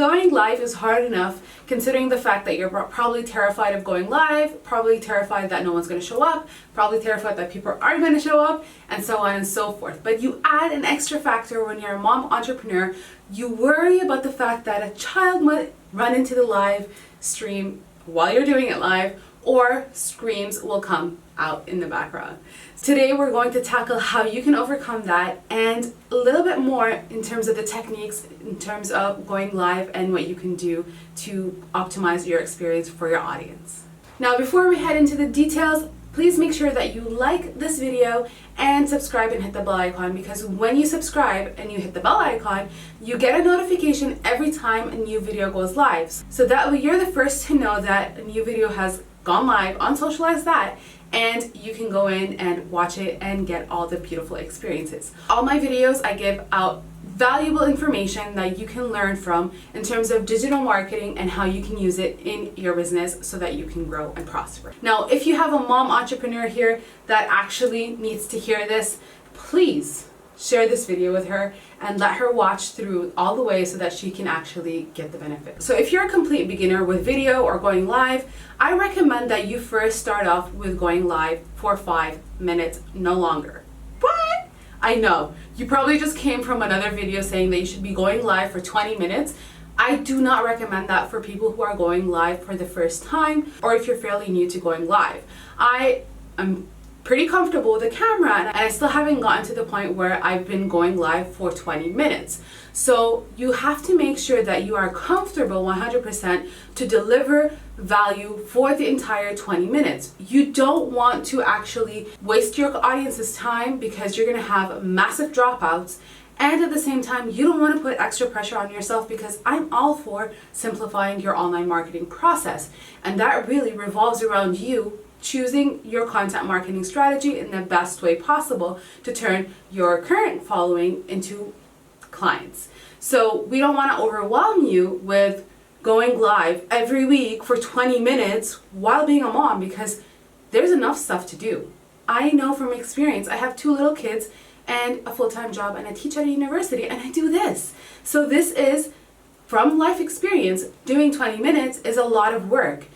going live is hard enough, considering the fact that you're probably terrified of going live, probably terrified that no one's going to show up, probably terrified that people aren't going to show up, and so on and so forth. But you add an extra factor when you're a mom entrepreneur. You worry about the fact that a child might run into the live stream while you're doing it live, or screams will come out in the background. Today we're going to tackle how you can overcome that and a little bit more in terms of the techniques, in terms of going live and what you can do to optimize your experience for your audience. Now, before we head into the details, please make sure that you like this video and subscribe and hit the bell icon, because when you subscribe and you hit the bell icon, you get a notification every time a new video goes live. So that way you're the first to know that a new video has gone live on Socialize That, and you can go in and watch it and get all the beautiful experiences. All my videos, I give out valuable information that you can learn from in terms of digital marketing and how you can use it in your business so that you can grow and prosper. Now, if you have a mom entrepreneur here that actually needs to hear this, please share this video with her and let her watch through all the way so that she can actually get the benefit. So if you're a complete beginner with video or going live, I recommend that you first start off with going live for 5 minutes, no longer. What? I know, you probably just came from another video saying that you should be going live for 20 minutes. I do not recommend that for people who are going live for the first time, or if you're fairly new to going live. I am pretty comfortable with the camera, and I still haven't gotten to the point where I've been going live for 20 minutes. So you have to make sure that you are comfortable 100% to deliver value for the entire 20 minutes. You don't want to actually waste your audience's time, because you're going to have massive dropouts. And at the same time, you don't want to put extra pressure on yourself, because I'm all for simplifying your online marketing process. And that really revolves around you choosing your content marketing strategy in the best way possible to turn your current following into clients. So we don't want to overwhelm you with going live every week for 20 minutes while being a mom, because there's enough stuff to do. I know from experience, I have 2 little kids and a full-time job, and I teach at a university, and I do this. So this is, from life experience, doing 20 minutes is a lot of work.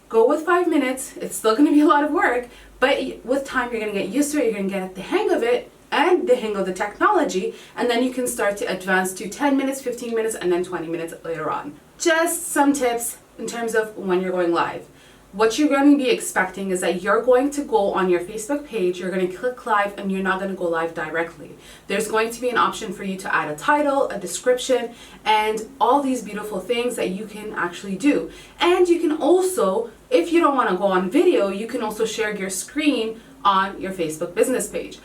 Go with 5 minutes. It's still going to be a lot of work, but with time you're going to get used to it, you're going to get the hang of it and the hang of the technology, and then you can start to advance to 10 minutes, 15 minutes, and then 20 minutes later on. Just some tips in terms of when you're going live. What you're going to be expecting is that you're going to go on your Facebook page, you're going to click live, and you're not going to go live directly. There's going to be an option for you to add a title, a description, and all these beautiful things that you can actually do. And you can also, if you don't want to go on video, you can also share your screen on your Facebook business page.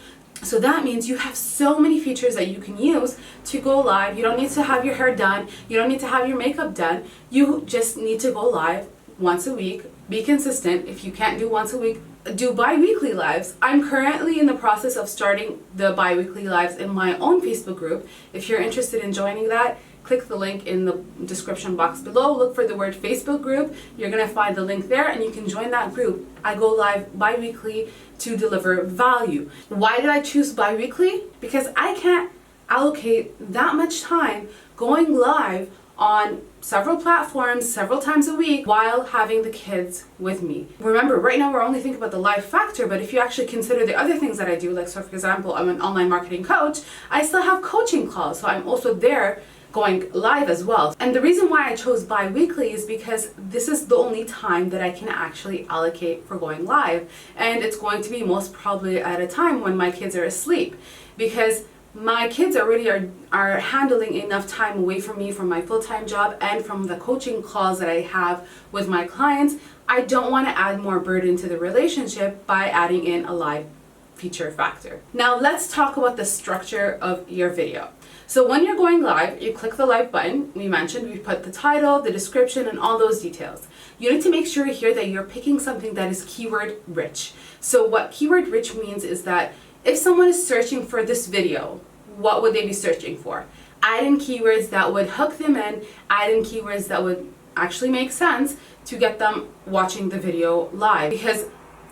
So that means you have so many features that you can use to go live. You don't need to have your hair done. You don't need to have your makeup done. You just need to go live once a week. Be consistent. If you can't do once a week, do bi-weekly lives. I'm currently in the process of starting the bi-weekly lives in my own Facebook group. If you're interested in joining that, click the link in the description box below. Look for the word Facebook group. You're going to find the link there, and you can join that group. I go live bi-weekly to deliver value. Why did I choose bi-weekly? Because I can't allocate that much time going live on several platforms several times a week while having the kids with me. Remember, right now we're only thinking about the live factor, but if you actually consider the other things that I do, like, so for example, I'm an online marketing coach, I still have coaching calls, so I'm also there going live as well. And the reason why I chose bi-weekly is because this is the only time that I can actually allocate for going live, and it's going to be most probably at a time when my kids are asleep, because my kids already are handling enough time away from me from my full-time job and from the coaching calls that I have with my clients. I don't want to add more burden to the relationship by adding in a live feature factor. Now let's talk about the structure of your video. So when you're going live, you click the live button. We mentioned we put the title, the description, and all those details. You need to make sure here that you're picking something that is keyword rich. So what keyword rich means is that if someone is searching for this video, what would they be searching for? Add in keywords that would hook them in, add in keywords that would actually make sense to get them watching the video live. Because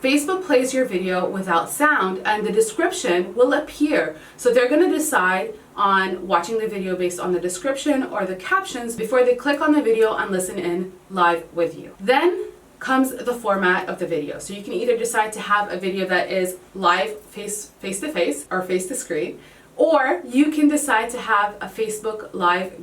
Facebook plays your video without sound and the description will appear. So they're going to decide on watching the video based on the description or the captions before they click on the video and listen in live with you. Then comes the format of the video. So you can either decide to have a video that is live face to face or face to screen, or you can decide to have a Facebook live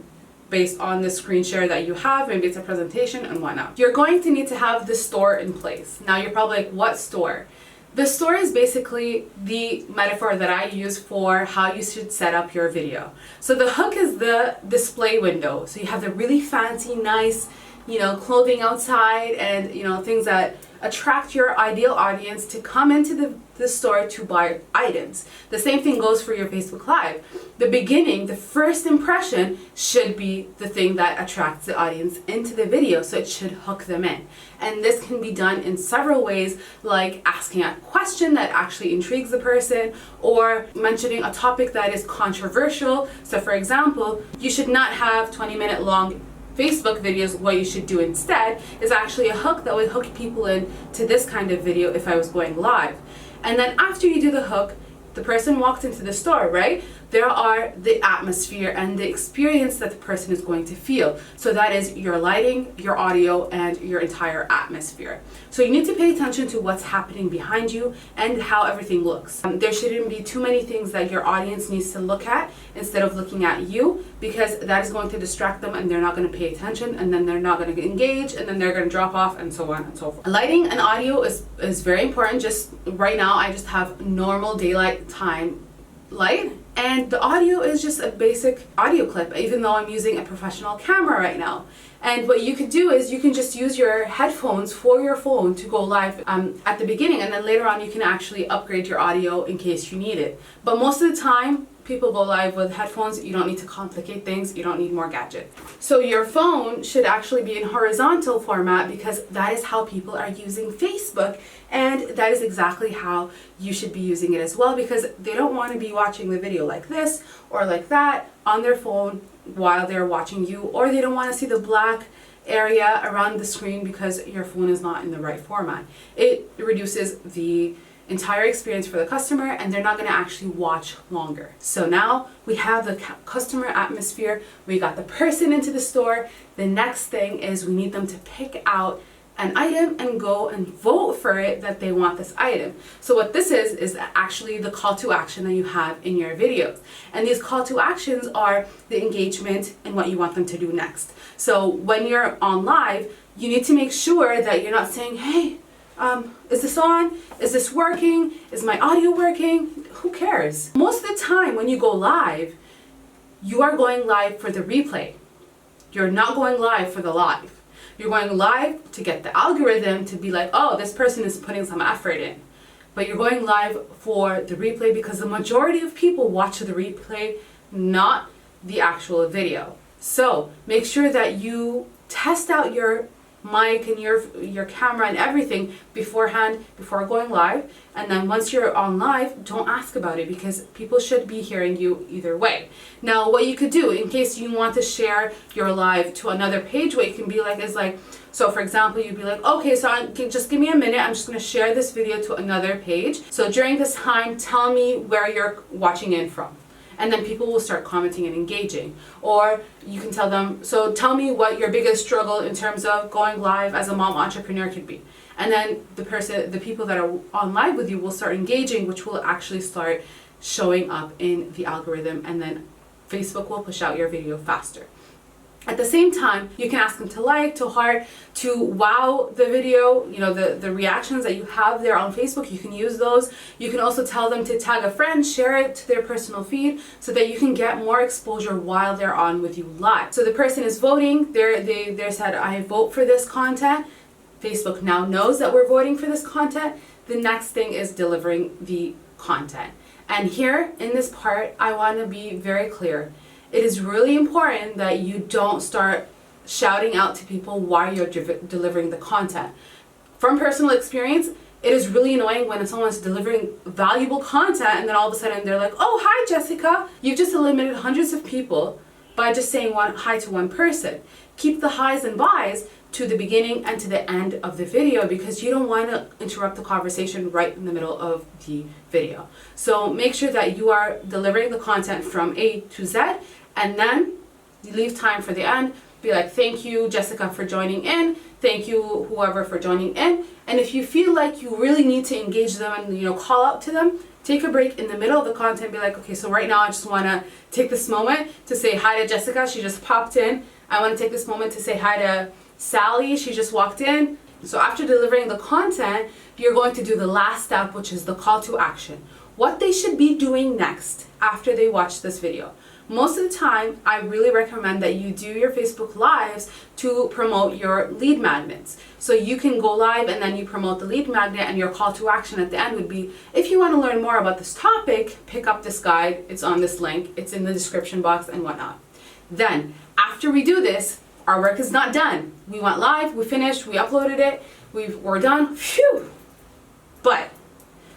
based on the screen share that you have. Maybe it's a presentation and whatnot. You're going to need to have the store in place. Now you're probably like, what store? The store is basically the metaphor that I use for how you should set up your video. So the hook is the display window. So you have the really fancy, nice, clothing outside and, things that attract your ideal audience to come into the store to buy items. The same thing goes for your Facebook Live. The beginning, the first impression should be the thing that attracts the audience into the video, so it should hook them in. And this can be done in several ways, like asking a question that actually intrigues the person or mentioning a topic that is controversial. So for example, you should not have 20-minute long Facebook videos. What you should do instead is actually a hook that would hook people in to this kind of video if I was going live. And then after you do the hook, the person walked into the store, right? There are the atmosphere and the experience that the person is going to feel. So that is your lighting, your audio, and your entire atmosphere. So you need to pay attention to what's happening behind you and how everything looks. There shouldn't be too many things that your audience needs to look at instead of looking at you, because that is going to distract them and they're not going to pay attention, and then they're not going to engage, and then they're going to drop off, and so on and so forth. Lighting and audio is very important. Just right now I just have normal daylight time light, and the audio is just a basic audio clip, even though I'm using a professional camera right now. And what you could do is you can just use your headphones for your phone to go live at the beginning, and then later on you can actually upgrade your audio in case you need it. But most of the time, people go live with headphones. You don't need to complicate things. You don't need more gadget. So your phone should actually be in horizontal format, because that is how people are using Facebook, and that is exactly how you should be using it as well, because they don't want to be watching the video like this or like that on their phone while they're watching you, or they don't want to see the black area around the screen because your phone is not in the right format. It reduces the entire experience for the customer, and they're not going to actually watch longer. So now we have the customer atmosphere, we got the person into the store. The next thing is we need them to pick out an item and go and vote for it that they want this item. So what this is actually the call to action that you have in your videos. And these call to actions are the engagement and what you want them to do next. So when you're on live, you need to make sure that you're not saying, hey, is this on? Is this working? Is my audio working? Who cares? Most of the time when you go live, you are going live for the replay. You're not going live for the live. You're going live to get the algorithm to be like, oh, this person is putting some effort in. But you're going live for the replay because the majority of people watch the replay, not the actual video. So make sure that you test out your mic and your camera and everything beforehand, before going live. And then once you're on live, don't ask about it, because people should be hearing you either way. Now what you could do in case you want to share your live to another page, what you can be like is like, so for example, you'd be like, okay, so just give me a minute, I'm just going to share this video to another page. So during this time, tell me where you're watching in from. And then people will start commenting and engaging. Or you can tell them, so tell me what your biggest struggle in terms of going live as a mom entrepreneur could be. And then the people that are on live with you will start engaging, which will actually start showing up in the algorithm, and then Facebook will push out your video faster. At the same time, you can ask them to like, to heart, to wow the video, the reactions that you have there on Facebook, you can use those. You can also tell them to tag a friend, share it to their personal feed, so that you can get more exposure while they're on with you live. So the person is voting, they said, I vote for this content. Facebook now knows that we're voting for this content. The next thing is delivering the content. And here in this part, I want to be very clear. It is really important that you don't start shouting out to people while you're delivering the content. From personal experience, it is really annoying when someone's delivering valuable content and then all of a sudden they're like, oh, hi, Jessica. You've just eliminated hundreds of people by just saying hi to one person. Keep the highs and buys, to the beginning and to the end of the video, because you don't want to interrupt the conversation right in the middle of the video. So make sure that you are delivering the content from A to Z, and then you leave time for the end. Be like, thank you, Jessica, for joining in. Thank you, whoever, for joining in. And if you feel like you really need to engage them and, call out to them, take a break in the middle of the content. Be like, okay, so right now I just want to take this moment to say hi to Jessica. She just popped in. I want to take this moment to say hi to Sally. She just walked in. So after delivering the content, you're going to do the last step, which is the call to action. What they should be doing next after they watch this video. Most of the time, I really recommend that you do your Facebook Lives to promote your lead magnets. So you can go live and then you promote the lead magnet, and your call to action at the end would be, if you want to learn more about this topic, pick up this guide. It's on this link. It's in the description box and whatnot. Then, after we do this, our work is not done. We went live, we finished, we uploaded it, we're done. Phew! But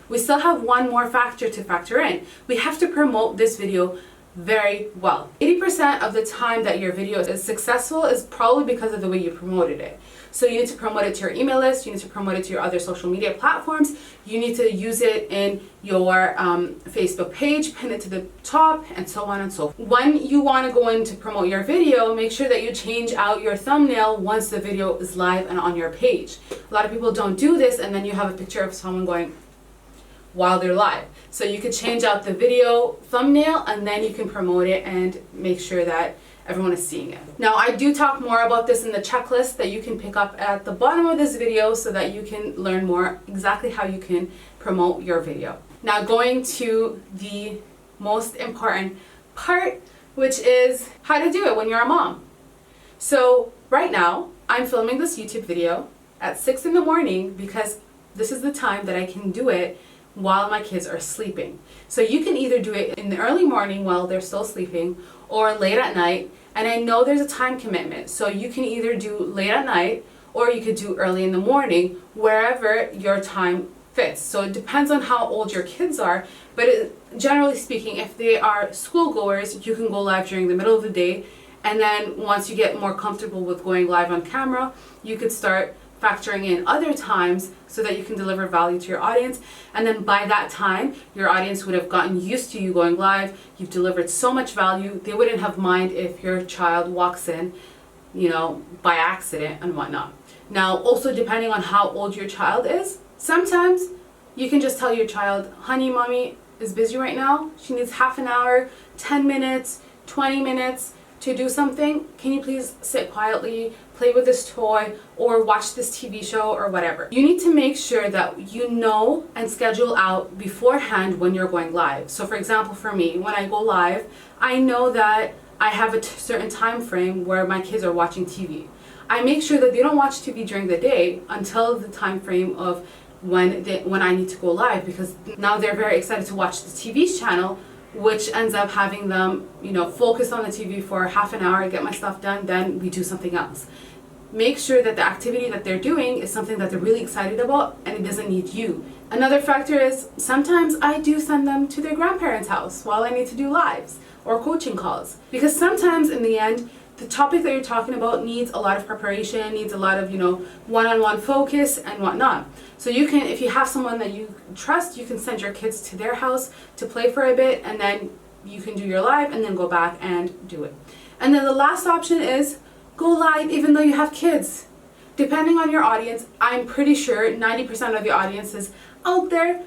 we still have one more factor to factor in. We have to promote this video very well. 80% of the time that your video is successful is probably because of the way you promoted it. So you need to promote it to your email list, you need to promote it to your other social media platforms, you need to use it in your Facebook page, pin it to the top, and so on and so forth. When you want to go in to promote your video, make sure that you change out your thumbnail once the video is live and on your page. A lot of people don't do this, and then you have a picture of someone going while they're live. So you could change out the video thumbnail, and then you can promote it and make sure that everyone is seeing it. Now, I do talk more about this in the checklist that you can pick up at the bottom of this video, so that you can learn more exactly how you can promote your video. Now, going to the most important part, which is how to do it when you're a mom. So right now, I'm filming this YouTube video at 6 in the morning because this is the time that I can do it while my kids are sleeping. So you can either do it in the early morning while they're still sleeping, or late at night. And I know there's a time commitment, so you can either do late at night or you could do early in the morning, wherever your time fits. So it depends on how old your kids are, but generally speaking, if they are schoolgoers, you can go live during the middle of the day, and then once you get more comfortable with going live on camera, you could start factoring in other times so that you can deliver value to your audience. And then by that time, your audience would have gotten used to you going live. You've delivered so much value, they wouldn't have mind if your child walks in, by accident and whatnot. Now, also depending on how old your child is, sometimes you can just tell your child, honey, mommy is busy right now. She needs half an hour, 10 minutes, 20 minutes to do something. Can you please sit quietly, play with this toy, or watch this TV show, or whatever. You need to make sure that you know and schedule out beforehand when you're going live. So for example, for me, when I go live, I know that I have a certain time frame where my kids are watching TV. I make sure that they don't watch TV during the day until the time frame of when I need to go live, because now they're very excited to watch the TV channel, which ends up having them, focus on the TV for half an hour, get my stuff done, then we do something else. Make sure that the activity that they're doing is something that they're really excited about, and it doesn't need you. Another factor is sometimes I do send them to their grandparents' house while I need to do lives or coaching calls, because sometimes in the end, the topic that you're talking about needs a lot of preparation, needs a lot of, one-on-one focus and whatnot. So you can, if you have someone that you trust, you can send your kids to their house to play for a bit, and then you can do your live and then go back and do it. And then the last option is go live even though you have kids. Depending on your audience, I'm pretty sure 90% of the audiences out there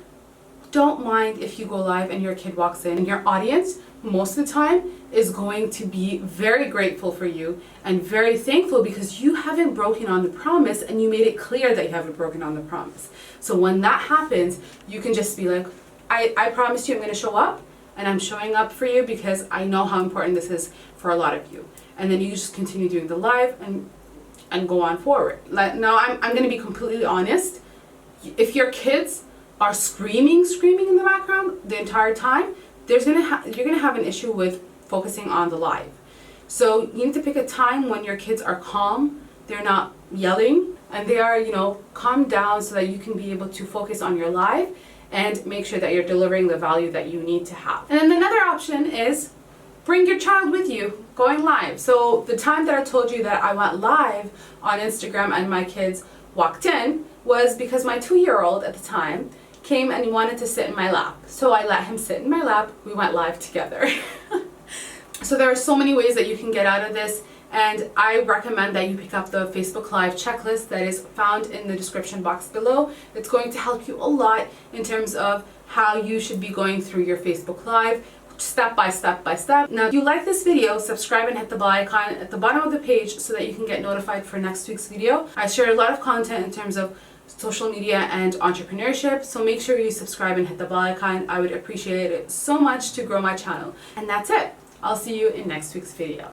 don't mind if you go live and your kid walks in. And your audience, most of the time, is going to be very grateful for you and very thankful, because you haven't broken on the promise and you made it clear that you haven't broken on the promise. So when that happens, you can just be like, I promised you I'm going to show up, and I'm showing up for you because I know how important this is for a lot of you. And then you just continue doing the live and go on forward. Now I'm going to be completely honest. If your kids are screaming in the background the entire time, you're gonna have an issue with focusing on the live. So you need to pick a time when your kids are calm, they're not yelling, and they are, calmed down, so that you can be able to focus on your live and make sure that you're delivering the value that you need to have. And then another option is bring your child with you. going live. So the time that I told you that I went live on Instagram and my kids walked in was because my 2-year-old at the time came and he wanted to sit in my lap. So I let him sit in my lap. We went live together. So there are so many ways that you can get out of this, and I recommend that you pick up the Facebook Live checklist that is found in the description box below. It's going to help you a lot in terms of how you should be going through your Facebook Live step by step by step. Now, if you like this video, subscribe and hit the bell icon at the bottom of the page so that you can get notified for next week's video. I share a lot of content in terms of social media and entrepreneurship, so make sure you subscribe and hit the bell icon. I would appreciate it so much to grow my channel. And that's it. I'll see you in next week's video.